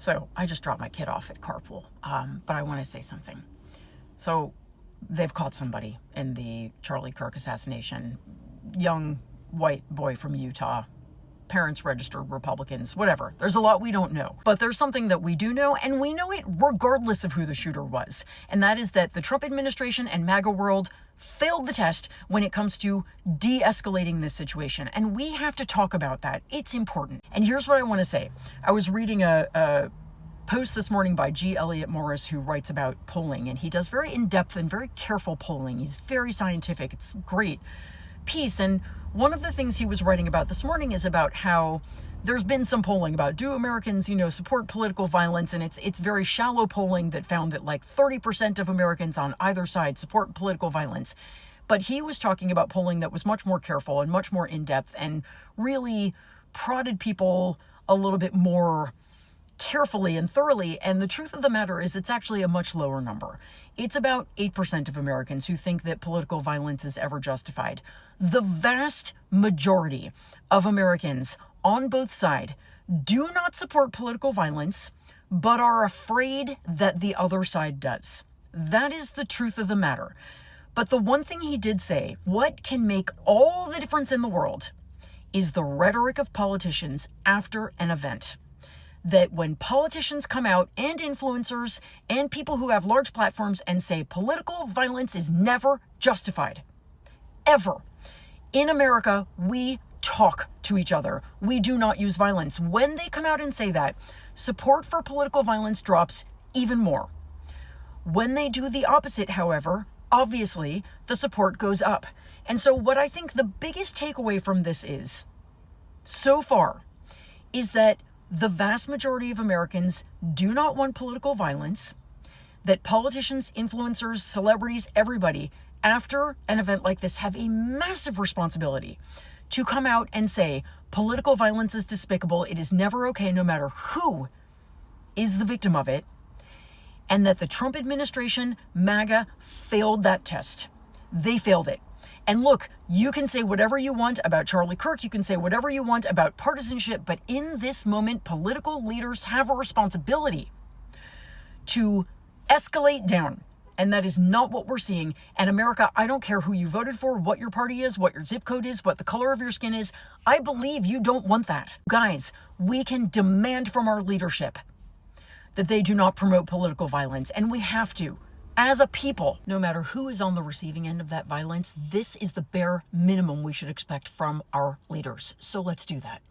So I just dropped my kid off at carpool, but I want to say something. So they've caught somebody in the Charlie Kirk assassination. Young white boy from Utah. Parents registered Republicans, whatever. There's a lot we don't know. But there's something that we do know, and we know it regardless of who the shooter was. And that is that the Trump administration and MAGA world failed the test when it comes to de-escalating this situation. And we have to talk about that. It's important. And here's what I want to say. I was reading a post this morning by G. Elliott Morris, who writes about polling, and he does very in-depth and very careful polling. He's very scientific. It's great piece. And one of the things he was writing about this morning is about how there's been some polling about, do Americans, support political violence? And it's very shallow polling that found that like 30% of Americans on either side support political violence. But he was talking about polling that was much more careful and much more in-depth and really prodded people a little bit more carefully and thoroughly. And the truth of the matter is it's actually a much lower number. It's about 8% of Americans who think that political violence is ever justified. The vast majority of Americans on both sides do not support political violence, but are afraid that the other side does. That is the truth of the matter. But the one thing he did say, what can make all the difference in the world, is the rhetoric of politicians after an event. That when politicians come out and influencers and people who have large platforms and say political violence is never justified, ever. In America, we talk to each other. We do not use violence. When they come out and say that, support for political violence drops even more. When they do the opposite, however, obviously the support goes up. And so what I think the biggest takeaway from this is, so far, is that the vast majority of Americans do not want political violence, that politicians, influencers, celebrities, everybody, after an event like this, have a massive responsibility to come out and say, political violence is despicable, it is never okay no matter who is the victim of it, and that the Trump administration, MAGA, failed that test. They failed it. And look, you can say whatever you want about Charlie Kirk, you can say whatever you want about partisanship, but in this moment, political leaders have a responsibility to escalate down. And that is not what we're seeing. And America, I don't care who you voted for, what your party is, what your zip code is, what the color of your skin is. I believe you don't want that. Guys, we can demand from our leadership that they do not promote political violence. And we have to. As a people, no matter who is on the receiving end of that violence, this is the bare minimum we should expect from our leaders. So let's do that.